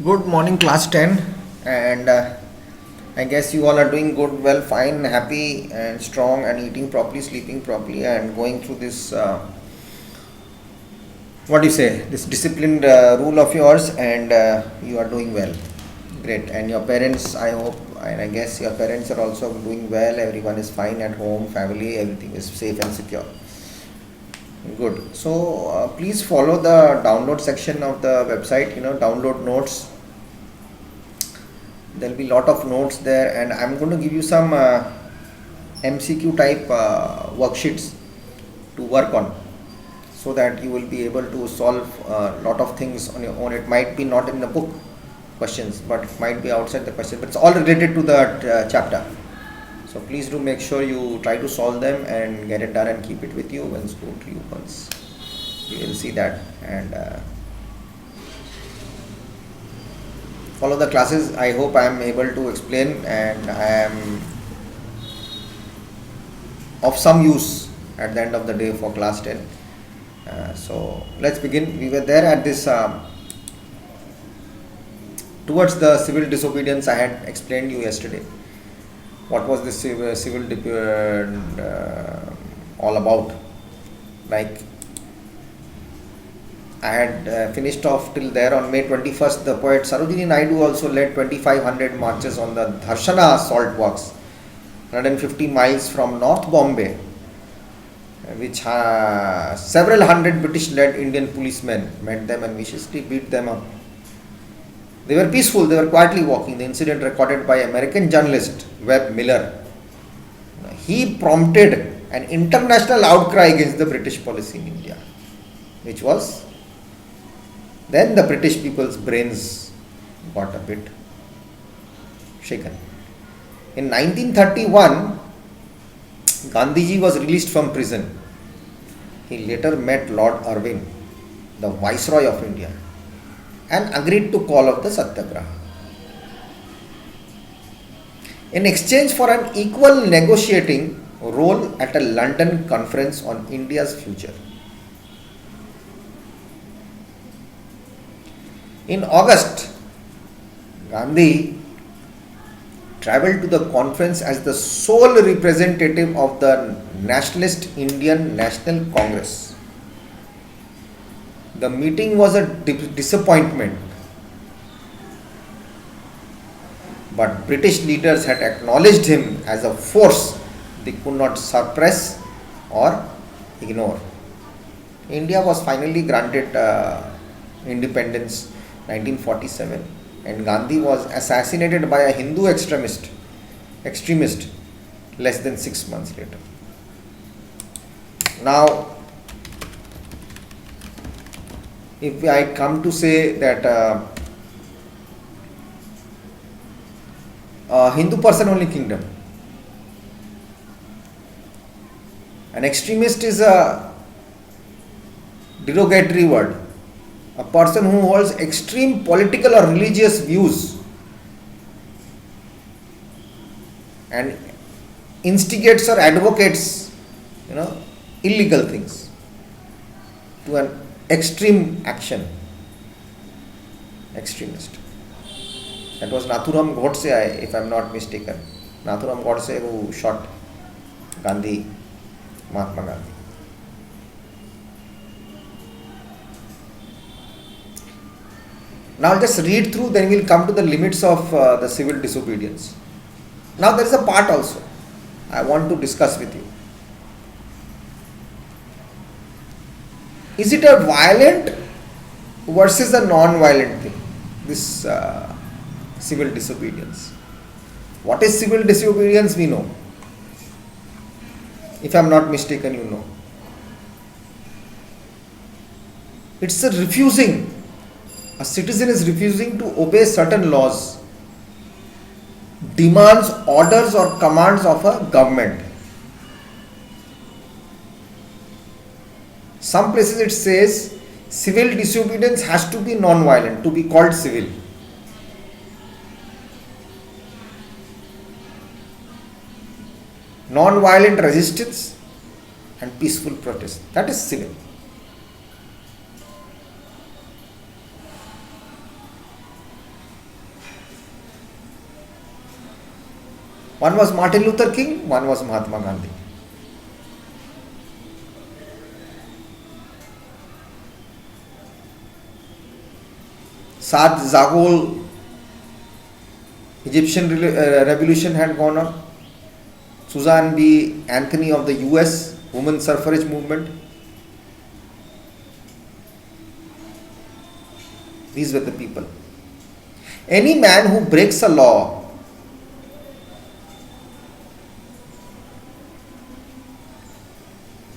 Good morning, class 10, and I guess you all are doing good, well, fine, happy, and strong, and eating properly, sleeping properly, and going through this what do you say, this disciplined rule of yours, and you are doing well. Great. And your parents, I hope, and I guess your parents are also doing well, everyone is fine at home, family, everything is safe and secure. Good. So please follow the download section of the website, download notes. There'll be lot of notes there, and I'm going to give you some MCQ type worksheets to work on, so that you will be able to solve a lot of things on your own. It might be not in the book questions, but it might be outside the question, but it's all related to that chapter. So please do make sure you try to solve them and get it done and keep it with you when school reopens. You will see that, and follow the classes. I hope I am able to explain, and I am of some use at the end of the day for class 10. So let's begin. We were there at this towards the civil disobedience. I had explained you yesterday what was this civil all about. Like, I had finished off till there. On May 21st, the poet Sarojini Naidu also led 2,500 marches on the Dharshana salt works, 150 miles from North Bombay, which several hundred British-led Indian policemen met them and viciously beat them up. They were peaceful, they were quietly walking. The incident, recorded by American journalist Webb Miller, he prompted an international outcry against the British policy in India, which was, then the British people's brains got a bit shaken. In 1931, Gandhiji was released from prison. He later met Lord Irwin, the Viceroy of India, and agreed to call off the Satyagraha. In exchange for an equal negotiating role at a London conference on India's future. In August, Gandhi travelled to the conference as the sole representative of the Nationalist Indian National Congress. The meeting was a disappointment, but British leaders had acknowledged him as a force they could not suppress or ignore. India was finally granted independence 1947, and Gandhi was assassinated by a Hindu extremist less than 6 months later. Now, if I come to say that Hindu person only kingdom, an extremist is a derogatory word. A person who holds extreme political or religious views and instigates or advocates, illegal things to an extreme action. Extremist. That was Nathuram Godse, if I am not mistaken. Nathuram Godse, who shot Gandhi, Mahatma Gandhi. Now just read through, then we will come to the limits of the civil disobedience. Now there is a part also I want to discuss with you. Is it a violent versus a non-violent thing, this civil disobedience? What is civil disobedience? We know. If I am not mistaken, you know. It's a refusing. A citizen is refusing to obey certain laws, demands, orders or commands of a government. Some places it says civil disobedience has to be non-violent to be called civil. Non-violent resistance and peaceful protest, that is civil. One was Martin Luther King, one was Mahatma Gandhi. Saad Zagol Egyptian revolution had gone on. Susan B. Anthony of the US women's suffrage movement. These were the people. Any man who breaks a law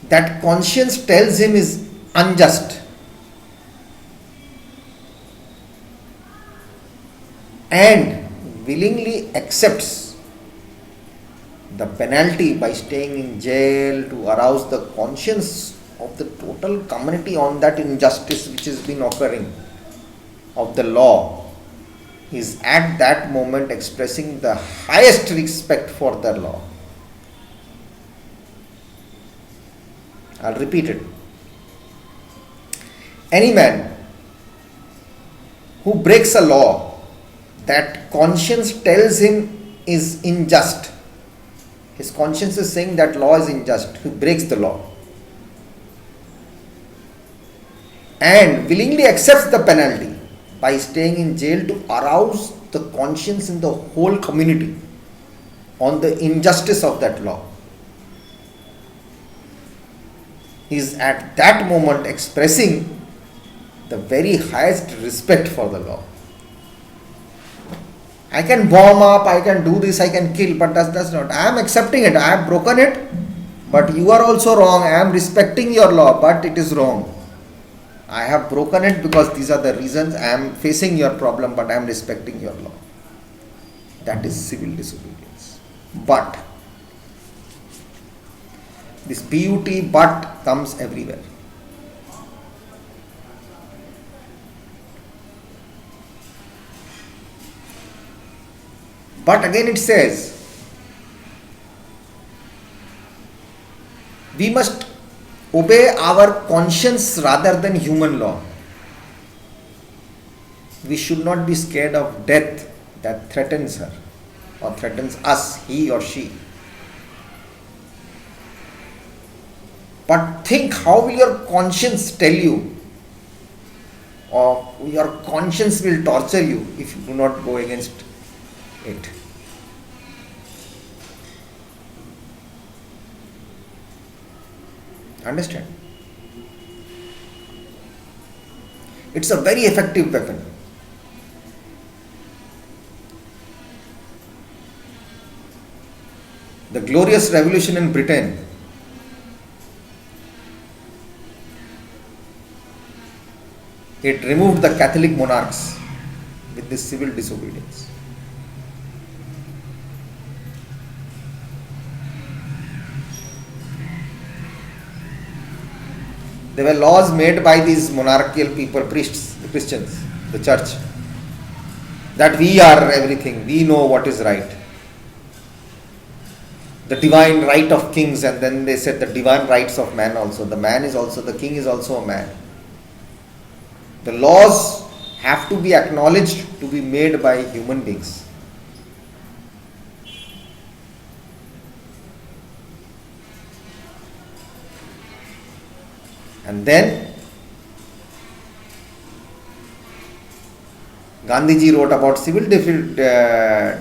that conscience tells him is unjust and willingly accepts the penalty by staying in jail to arouse the conscience of the total community on that injustice which has been occurring of the law, is at that moment expressing the highest respect for the law. I'll repeat it. Any man who breaks a law that conscience tells him is unjust, his conscience is saying that law is unjust, he breaks the law, and willingly accepts the penalty by staying in jail to arouse the conscience in the whole community on the injustice of that law, is at that moment expressing the very highest respect for the law. I can bomb up, I can do this, I can kill, but that's not. I am accepting it, I have broken it, but you are also wrong. I am respecting your law, but it is wrong. I have broken it because these are the reasons. I am facing your problem, but I am respecting your law. That is civil disobedience. But this but comes everywhere. But again it says, we must obey our conscience rather than human law. We should not be scared of death that threatens her or threatens us, he or she. But think, how will your conscience tell you, or your conscience will torture you if you do not go against it. Understand? It's a very effective weapon. The glorious revolution in Britain it removed the Catholic monarchs with this civil disobedience. There were laws made by these monarchical people, priests, the Christians, the church, that we are everything, we know what is right. The divine right of kings, and then they said the divine rights of man also. The man is also, the king is also a man. The laws have to be acknowledged to be made by human beings. And then Gandhiji wrote about civil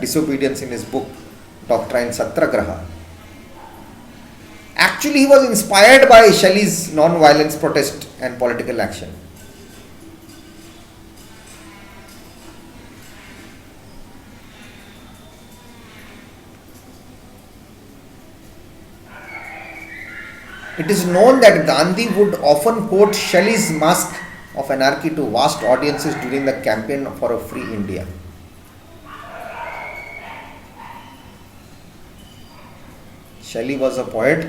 disobedience in his book Doctrine Satyagraha. Actually, he was inspired by Shelley's non-violence protest and political action. It is known that Gandhi would often quote Shelley's Mask of Anarchy to vast audiences during the campaign for a free India. Shelley was a poet,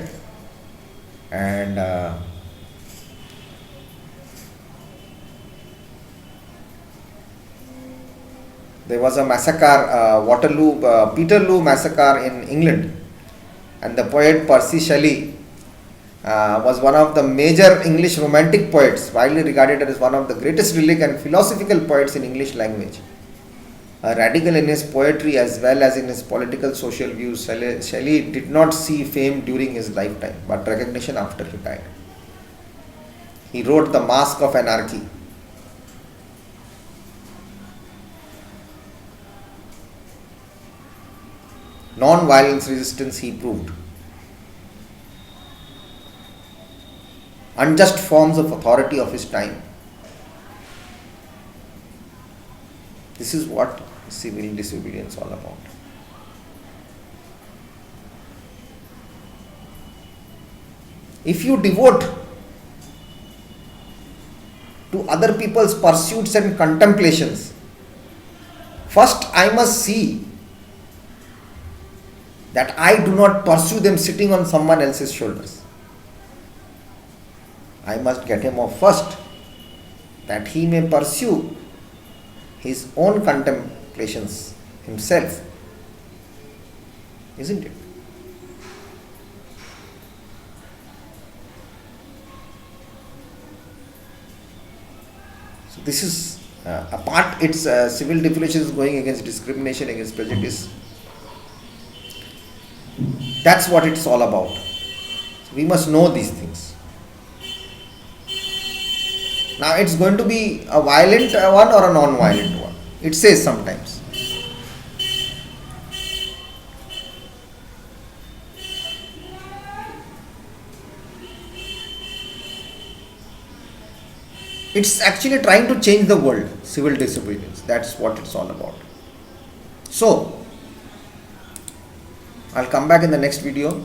and there was a massacre, Peterloo massacre in England, and the poet Percy Shelley was one of the major English romantic poets, widely regarded as one of the greatest lyric and philosophical poets in English language. A radical in his poetry as well as in his political social views, Shelley did not see fame during his lifetime, but recognition after he died. He wrote The Mask of Anarchy. Non-violence resistance he proved. Unjust forms of authority of his time. This is what civil disobedience is all about. If you devote to other people's pursuits and contemplations, first I must see that I do not pursue them sitting on someone else's shoulders. I must get him off first, that he may pursue his own contemplations himself. Isn't it? So this is apart, its civil definition is going against discrimination, against prejudice. That's what it's all about. So we must know these things. Now it's going to be a violent one or a non-violent one. It says sometimes. It's actually trying to change the world, civil disobedience. That's what it's all about. So, I'll come back in the next video.